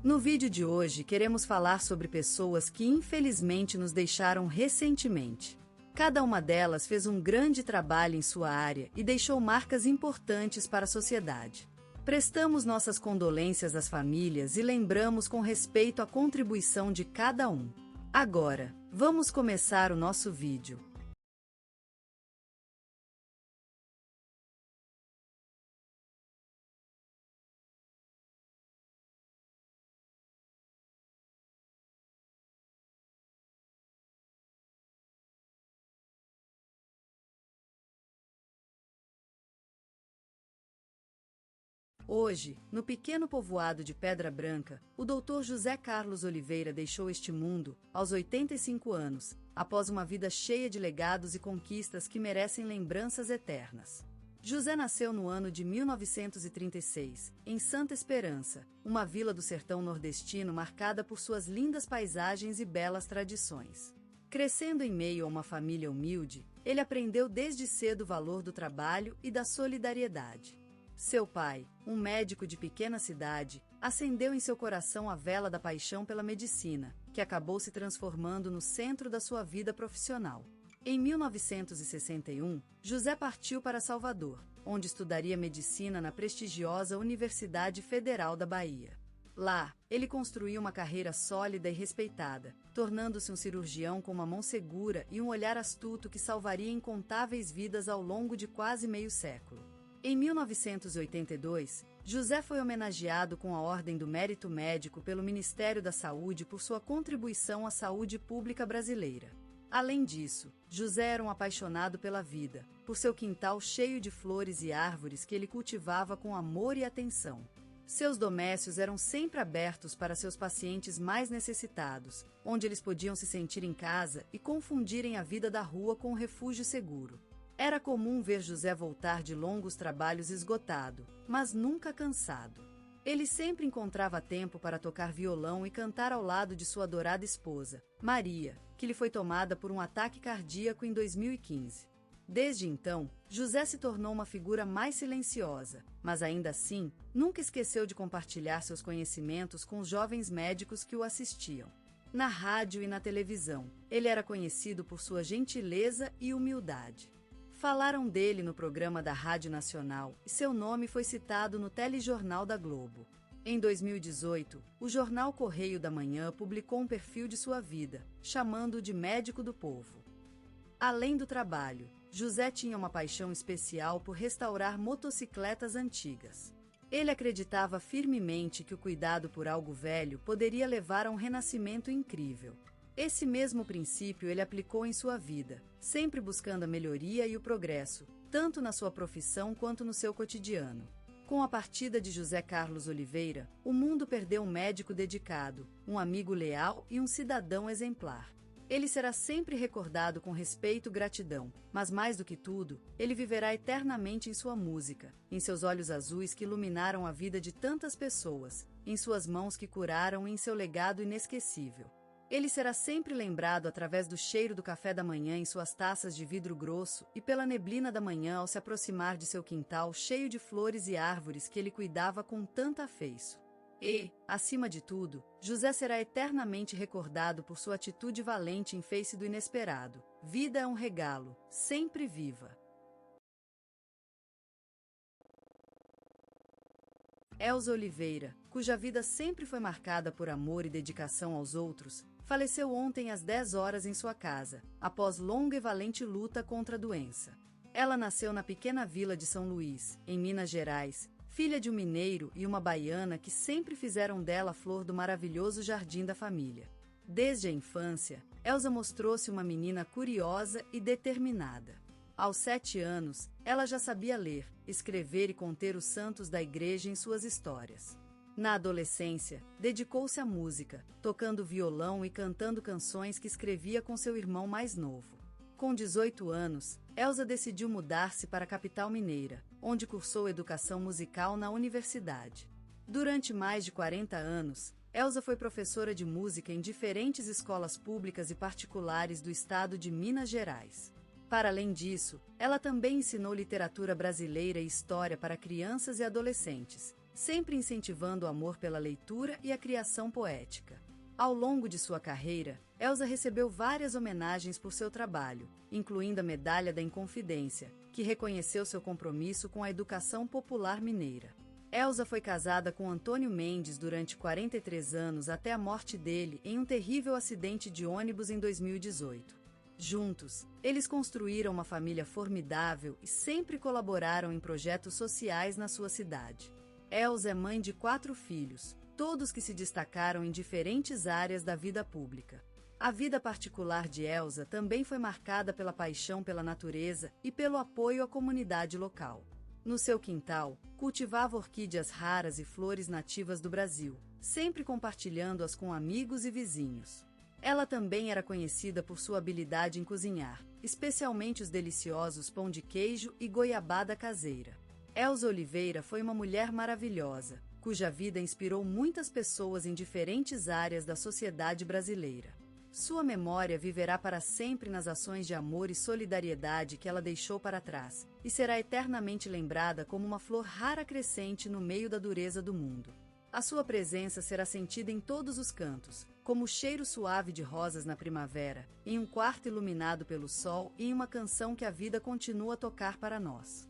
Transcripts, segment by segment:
No vídeo de hoje queremos falar sobre pessoas que infelizmente nos deixaram recentemente. Cada uma delas fez um grande trabalho em sua área e deixou marcas importantes para a sociedade. Prestamos nossas condolências às famílias e lembramos com respeito a contribuição de cada um. Agora, vamos começar o nosso vídeo. Hoje, no pequeno povoado de Pedra Branca, o Dr. José Carlos Oliveira deixou este mundo, aos 85 anos, após uma vida cheia de legados e conquistas que merecem lembranças eternas. José nasceu no ano de 1936, em Santa Esperança, uma vila do sertão nordestino marcada por suas lindas paisagens e belas tradições. Crescendo em meio a uma família humilde, ele aprendeu desde cedo o valor do trabalho e da solidariedade. Seu pai, um médico de pequena cidade, acendeu em seu coração a vela da paixão pela medicina, que acabou se transformando no centro da sua vida profissional. Em 1961, José partiu para Salvador, onde estudaria medicina na prestigiosa Universidade Federal da Bahia. Lá, ele construiu uma carreira sólida e respeitada, tornando-se um cirurgião com uma mão segura e um olhar astuto que salvaria incontáveis vidas ao longo de quase meio século. Em 1982, José foi homenageado com a Ordem do Mérito Médico pelo Ministério da Saúde por sua contribuição à saúde pública brasileira. Além disso, José era um apaixonado pela vida, por seu quintal cheio de flores e árvores que ele cultivava com amor e atenção. Seus doméstios eram sempre abertos para seus pacientes mais necessitados, onde eles podiam se sentir em casa e confundirem a vida da rua com um refúgio seguro. Era comum ver José voltar de longos trabalhos esgotado, mas nunca cansado. Ele sempre encontrava tempo para tocar violão e cantar ao lado de sua adorada esposa, Maria, que lhe foi tomada por um ataque cardíaco em 2015. Desde então, José se tornou uma figura mais silenciosa, mas ainda assim, nunca esqueceu de compartilhar seus conhecimentos com os jovens médicos que o assistiam. Na rádio e na televisão, ele era conhecido por sua gentileza e humildade. Falaram dele no programa da Rádio Nacional e seu nome foi citado no telejornal da Globo. Em 2018, o jornal Correio da Manhã publicou um perfil de sua vida, chamando-o de médico do povo. Além do trabalho, José tinha uma paixão especial por restaurar motocicletas antigas. Ele acreditava firmemente que o cuidado por algo velho poderia levar a um renascimento incrível. Esse mesmo princípio ele aplicou em sua vida, sempre buscando a melhoria e o progresso, tanto na sua profissão quanto no seu cotidiano. Com a partida de José Carlos Oliveira, o mundo perdeu um médico dedicado, um amigo leal e um cidadão exemplar. Ele será sempre recordado com respeito e gratidão, mas mais do que tudo, ele viverá eternamente em sua música, em seus olhos azuis que iluminaram a vida de tantas pessoas, em suas mãos que curaram e em seu legado inesquecível. Ele será sempre lembrado através do cheiro do café da manhã em suas taças de vidro grosso e pela neblina da manhã ao se aproximar de seu quintal cheio de flores e árvores que ele cuidava com tanto afeiço. E, acima de tudo, José será eternamente recordado por sua atitude valente em face do inesperado. Vida é um regalo, sempre viva. Elza Oliveira, cuja vida sempre foi marcada por amor e dedicação aos outros, faleceu ontem às 10 horas em sua casa, após longa e valente luta contra a doença. Ela nasceu na pequena vila de São Luís, em Minas Gerais, filha de um mineiro e uma baiana que sempre fizeram dela a flor do maravilhoso jardim da família. Desde a infância, Elza mostrou-se uma menina curiosa e determinada. Aos 7 anos, ela já sabia ler, escrever e conter os santos da igreja em suas histórias. Na adolescência, dedicou-se à música, tocando violão e cantando canções que escrevia com seu irmão mais novo. Com 18 anos, Elza decidiu mudar-se para a capital mineira, onde cursou educação musical na universidade. Durante mais de 40 anos, Elza foi professora de música em diferentes escolas públicas e particulares do estado de Minas Gerais. Para além disso, ela também ensinou literatura brasileira e história para crianças e adolescentes, sempre incentivando o amor pela leitura e a criação poética. Ao longo de sua carreira, Elza recebeu várias homenagens por seu trabalho, incluindo a Medalha da Inconfidência, que reconheceu seu compromisso com a educação popular mineira. Elza foi casada com Antônio Mendes durante 43 anos até a morte dele em um terrível acidente de ônibus em 2018. Juntos, eles construíram uma família formidável e sempre colaboraram em projetos sociais na sua cidade. Elza é mãe de 4 filhos, todos que se destacaram em diferentes áreas da vida pública. A vida particular de Elza também foi marcada pela paixão pela natureza e pelo apoio à comunidade local. No seu quintal, cultivava orquídeas raras e flores nativas do Brasil, sempre compartilhando-as com amigos e vizinhos. Ela também era conhecida por sua habilidade em cozinhar, especialmente os deliciosos pão de queijo e goiabada caseira. Elza Oliveira foi uma mulher maravilhosa, cuja vida inspirou muitas pessoas em diferentes áreas da sociedade brasileira. Sua memória viverá para sempre nas ações de amor e solidariedade que ela deixou para trás, e será eternamente lembrada como uma flor rara crescente no meio da dureza do mundo. A sua presença será sentida em todos os cantos, como o cheiro suave de rosas na primavera, em um quarto iluminado pelo sol e em uma canção que a vida continua a tocar para nós.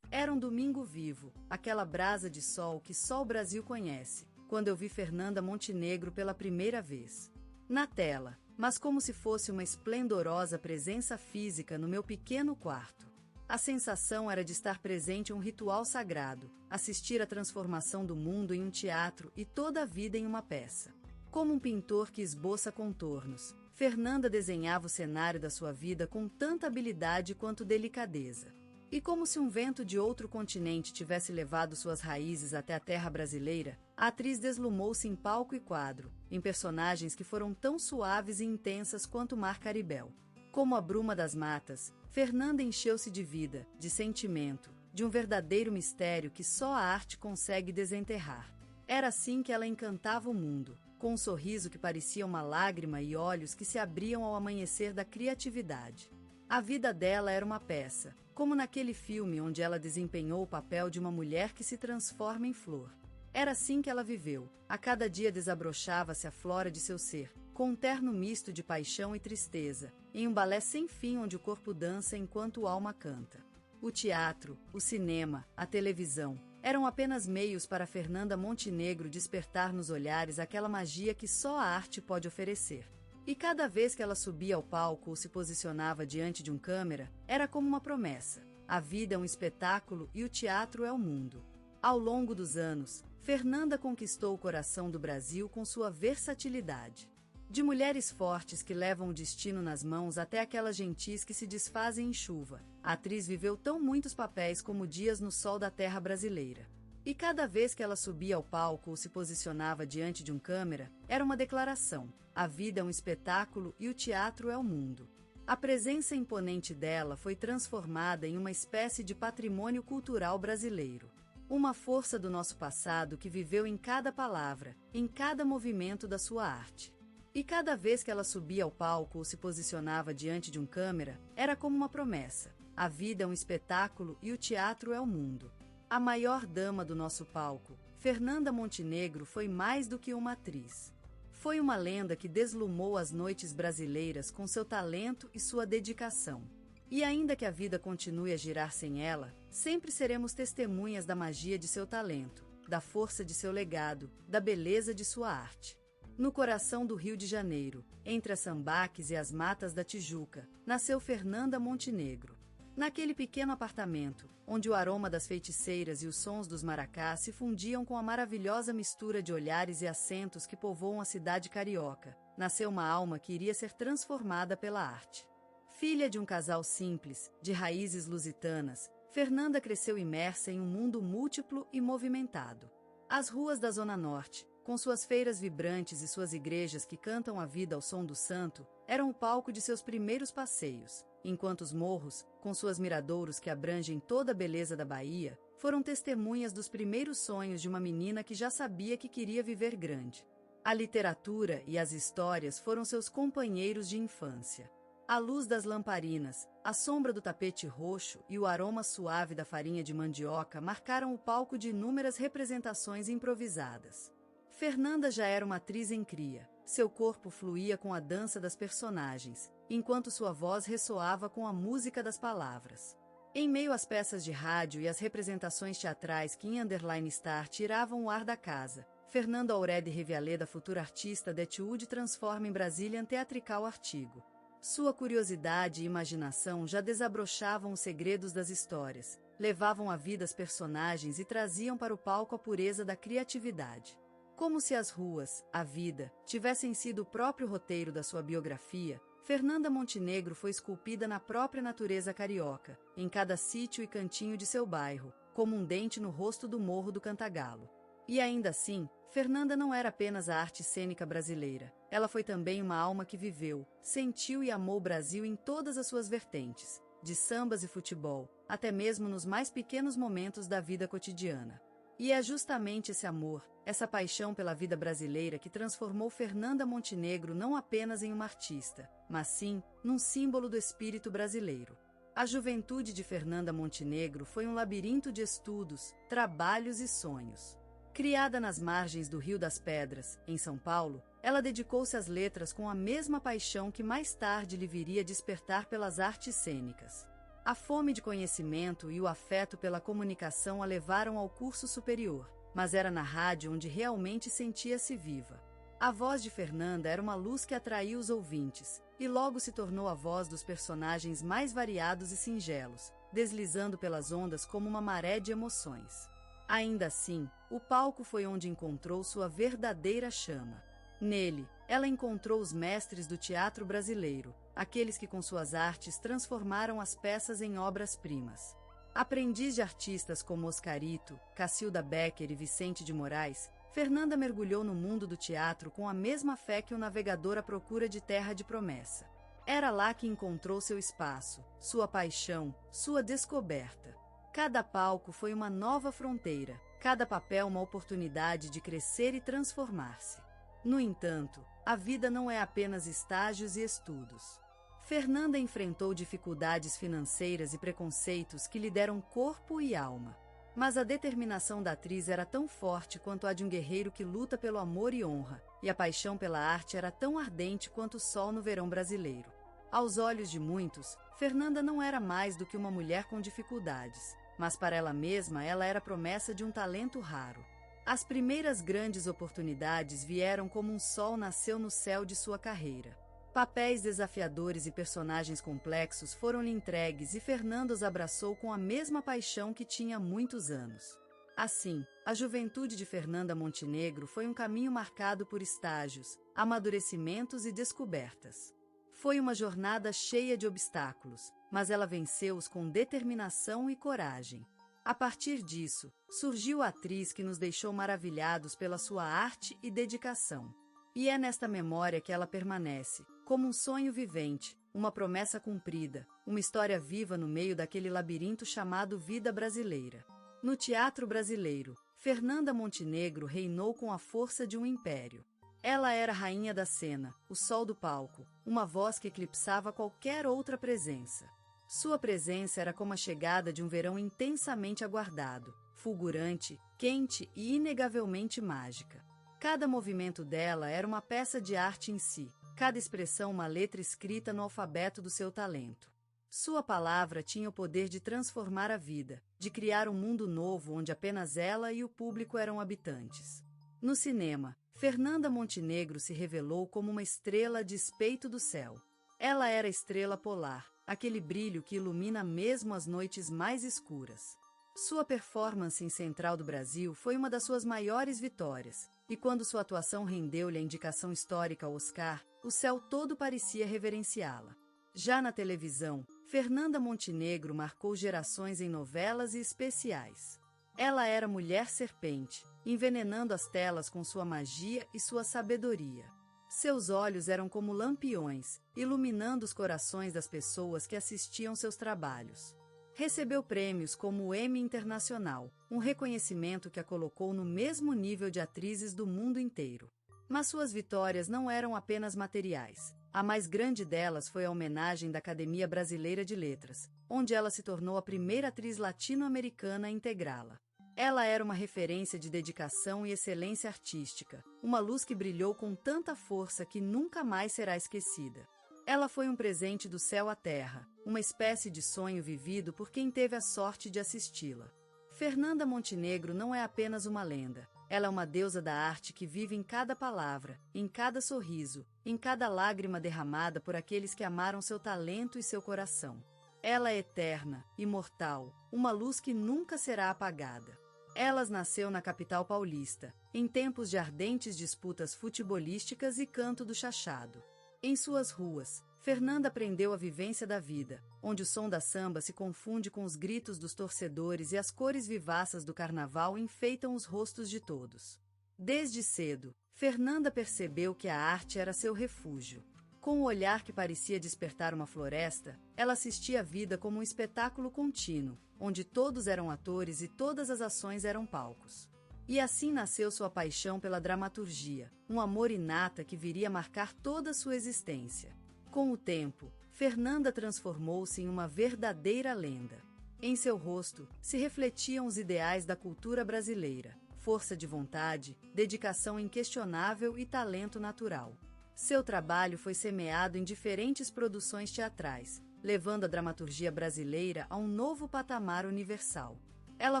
Era um domingo vivo, aquela brasa de sol que só o Brasil conhece, quando eu vi Fernanda Montenegro pela primeira vez. Na tela, mas como se fosse uma esplendorosa presença física no meu pequeno quarto. A sensação era de estar presente em um ritual sagrado, assistir à transformação do mundo em um teatro e toda a vida em uma peça. Como um pintor que esboça contornos, Fernanda desenhava o cenário da sua vida com tanta habilidade quanto delicadeza. E como se um vento de outro continente tivesse levado suas raízes até a terra brasileira, a atriz deslumou-se em palco e quadro, em personagens que foram tão suaves e intensas quanto o mar Caribel. Como a bruma das matas, Fernanda encheu-se de vida, de sentimento, de um verdadeiro mistério que só a arte consegue desenterrar. Era assim que ela encantava o mundo, com um sorriso que parecia uma lágrima e olhos que se abriam ao amanhecer da criatividade. A vida dela era uma peça, como naquele filme onde ela desempenhou o papel de uma mulher que se transforma em flor. Era assim que ela viveu, a cada dia desabrochava-se a flora de seu ser, com um terno misto de paixão e tristeza, em um balé sem fim onde o corpo dança enquanto a alma canta. O teatro, o cinema, a televisão, eram apenas meios para Fernanda Montenegro despertar nos olhares aquela magia que só a arte pode oferecer. E cada vez que ela subia ao palco ou se posicionava diante de um câmera, era como uma promessa. A vida é um espetáculo e o teatro é o mundo. Ao longo dos anos, Fernanda conquistou o coração do Brasil com sua versatilidade. De mulheres fortes que levam o destino nas mãos até aquelas gentis que se desfazem em chuva, a atriz viveu tão muitos papéis como dias no sol da terra brasileira. E cada vez que ela subia ao palco ou se posicionava diante de um câmera, era uma declaração. A vida é um espetáculo e o teatro é o mundo. A presença imponente dela foi transformada em uma espécie de patrimônio cultural brasileiro. Uma força do nosso passado que viveu em cada palavra, em cada movimento da sua arte. E cada vez que ela subia ao palco ou se posicionava diante de um câmera, era como uma promessa. A vida é um espetáculo e o teatro é o mundo. A maior dama do nosso palco, Fernanda Montenegro, foi mais do que uma atriz. Foi uma lenda que deslumou as noites brasileiras com seu talento e sua dedicação. E ainda que a vida continue a girar sem ela, sempre seremos testemunhas da magia de seu talento, da força de seu legado, da beleza de sua arte. No coração do Rio de Janeiro, entre as sambaques e as matas da Tijuca, nasceu Fernanda Montenegro. Naquele pequeno apartamento, onde o aroma das feiticeiras e os sons dos maracás se fundiam com a maravilhosa mistura de olhares e acentos que povoam a cidade carioca, nasceu uma alma que iria ser transformada pela arte. Filha de um casal simples, de raízes lusitanas, Fernanda cresceu imersa em um mundo múltiplo e movimentado. As ruas da Zona Norte, com suas feiras vibrantes e suas igrejas que cantam a vida ao som do santo, eram o palco de seus primeiros passeios, enquanto os morros, com suas miradouros que abrangem toda a beleza da Bahia, foram testemunhas dos primeiros sonhos de uma menina que já sabia que queria viver grande. A literatura e as histórias foram seus companheiros de infância. A luz das lamparinas, a sombra do tapete roxo e o aroma suave da farinha de mandioca marcaram o palco de inúmeras representações improvisadas. Fernanda já era uma atriz em cria. Seu corpo fluía com a dança das personagens, enquanto sua voz ressoava com a música das palavras. Em meio às peças de rádio e às representações teatrais que em Star tiravam o ar da casa, Fernanda Aurede Revialeda, futura artista de Hollywood, transforma em Brazilian Theatrical Artigo. Sua curiosidade e imaginação já desabrochavam os segredos das histórias, levavam à vida as personagens e traziam para o palco a pureza da criatividade. Como se as ruas, a vida, tivessem sido o próprio roteiro da sua biografia, Fernanda Montenegro foi esculpida na própria natureza carioca, em cada sítio e cantinho de seu bairro, como um dente no rosto do Morro do Cantagalo. E ainda assim, Fernanda não era apenas a arte cênica brasileira, ela foi também uma alma que viveu, sentiu e amou o Brasil em todas as suas vertentes, de sambas e futebol, até mesmo nos mais pequenos momentos da vida cotidiana. E é justamente esse amor, essa paixão pela vida brasileira que transformou Fernanda Montenegro não apenas em uma artista, mas sim, num símbolo do espírito brasileiro. A juventude de Fernanda Montenegro foi um labirinto de estudos, trabalhos e sonhos. Criada nas margens do Rio das Pedras, em São Paulo, ela dedicou-se às letras com a mesma paixão que mais tarde lhe viria despertar pelas artes cênicas. A fome de conhecimento e o afeto pela comunicação a levaram ao curso superior, mas era na rádio onde realmente sentia-se viva. A voz de Fernanda era uma luz que atraía os ouvintes, e logo se tornou a voz dos personagens mais variados e singelos, deslizando pelas ondas como uma maré de emoções. Ainda assim, o palco foi onde encontrou sua verdadeira chama. Nele, ela encontrou os mestres do teatro brasileiro, aqueles que com suas artes transformaram as peças em obras-primas. Aprendiz de artistas como Oscarito, Cacilda Becker e Vicente de Moraes, Fernanda mergulhou no mundo do teatro com a mesma fé que o navegador à procura de terra de promessa. Era lá que encontrou seu espaço, sua paixão, sua descoberta. Cada palco foi uma nova fronteira, cada papel uma oportunidade de crescer e transformar-se. No entanto, a vida não é apenas estágios e estudos. Fernanda enfrentou dificuldades financeiras e preconceitos que lhe deram corpo e alma. Mas a determinação da atriz era tão forte quanto a de um guerreiro que luta pelo amor e honra, e a paixão pela arte era tão ardente quanto o sol no verão brasileiro. Aos olhos de muitos, Fernanda não era mais do que uma mulher com dificuldades, mas para ela mesma ela era a promessa de um talento raro. As primeiras grandes oportunidades vieram como um sol nasceu no céu de sua carreira. Papéis desafiadores e personagens complexos foram-lhe entregues e Fernanda os abraçou com a mesma paixão que tinha há muitos anos. Assim, a juventude de Fernanda Montenegro foi um caminho marcado por estágios, amadurecimentos e descobertas. Foi uma jornada cheia de obstáculos, mas ela venceu-os com determinação e coragem. A partir disso, surgiu a atriz que nos deixou maravilhados pela sua arte e dedicação. E é nesta memória que ela permanece, como um sonho vivente, uma promessa cumprida, uma história viva no meio daquele labirinto chamado vida brasileira. No teatro brasileiro, Fernanda Montenegro reinou com a força de um império. Ela era a rainha da cena, o sol do palco, uma voz que eclipsava qualquer outra presença. Sua presença era como a chegada de um verão intensamente aguardado, fulgurante, quente e inegavelmente mágica. Cada movimento dela era uma peça de arte em si, cada expressão uma letra escrita no alfabeto do seu talento. Sua palavra tinha o poder de transformar a vida, de criar um mundo novo onde apenas ela e o público eram habitantes. No cinema, Fernanda Montenegro se revelou como uma estrela a despeito do céu. Ela era a estrela polar, aquele brilho que ilumina mesmo as noites mais escuras. Sua performance em Central do Brasil foi uma das suas maiores vitórias, e quando sua atuação rendeu-lhe a indicação histórica ao Oscar, o céu todo parecia reverenciá-la. Já na televisão, Fernanda Montenegro marcou gerações em novelas e especiais. Ela era mulher serpente, envenenando as telas com sua magia e sua sabedoria. Seus olhos eram como lampiões, iluminando os corações das pessoas que assistiam seus trabalhos. Recebeu prêmios como o Emmy Internacional, um reconhecimento que a colocou no mesmo nível de atrizes do mundo inteiro. Mas suas vitórias não eram apenas materiais. A mais grande delas foi a homenagem da Academia Brasileira de Letras, onde ela se tornou a primeira atriz latino-americana a integrá-la. Ela era uma referência de dedicação e excelência artística, uma luz que brilhou com tanta força que nunca mais será esquecida. Ela foi um presente do céu à terra, uma espécie de sonho vivido por quem teve a sorte de assisti-la. Fernanda Montenegro não é apenas uma lenda, ela é uma deusa da arte que vive em cada palavra, em cada sorriso, em cada lágrima derramada por aqueles que amaram seu talento e seu coração. Ela é eterna, imortal, uma luz que nunca será apagada. Ela nasceu na capital paulista, em tempos de ardentes disputas futebolísticas e canto do chachado. Em suas ruas, Fernanda aprendeu a vivência da vida, onde o som da samba se confunde com os gritos dos torcedores e as cores vivaças do carnaval enfeitam os rostos de todos. Desde cedo, Fernanda percebeu que a arte era seu refúgio. Com o olhar que parecia despertar uma floresta, ela assistia a vida como um espetáculo contínuo, onde todos eram atores e todas as ações eram palcos. E assim nasceu sua paixão pela dramaturgia, um amor inato que viria a marcar toda sua existência. Com o tempo, Fernanda transformou-se em uma verdadeira lenda. Em seu rosto, se refletiam os ideais da cultura brasileira, força de vontade, dedicação inquestionável e talento natural. Seu trabalho foi semeado em diferentes produções teatrais, levando a dramaturgia brasileira a um novo patamar universal. Ela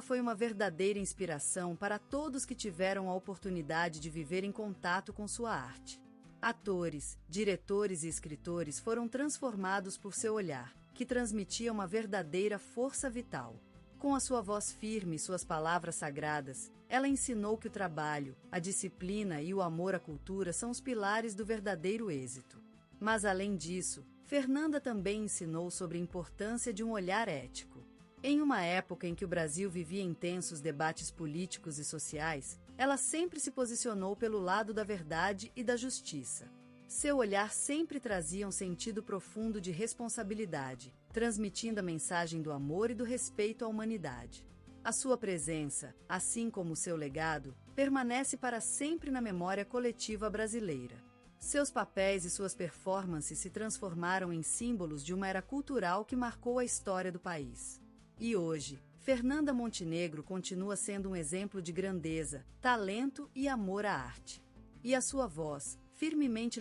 foi uma verdadeira inspiração para todos que tiveram a oportunidade de viver em contato com sua arte. Atores, diretores e escritores foram transformados por seu olhar, que transmitia uma verdadeira força vital. Com a sua voz firme e suas palavras sagradas, ela ensinou que o trabalho, a disciplina e o amor à cultura são os pilares do verdadeiro êxito. Mas além disso, Fernanda também ensinou sobre a importância de um olhar ético. Em uma época em que o Brasil vivia intensos debates políticos e sociais, ela sempre se posicionou pelo lado da verdade e da justiça. Seu olhar sempre trazia um sentido profundo de responsabilidade, transmitindo a mensagem do amor e do respeito à humanidade. A sua presença, assim como o seu legado, permanece para sempre na memória coletiva brasileira. Seus papéis e suas performances se transformaram em símbolos de uma era cultural que marcou a história do país. E hoje, Fernanda Montenegro continua sendo um exemplo de grandeza, talento e amor à arte. E a sua voz, firmemente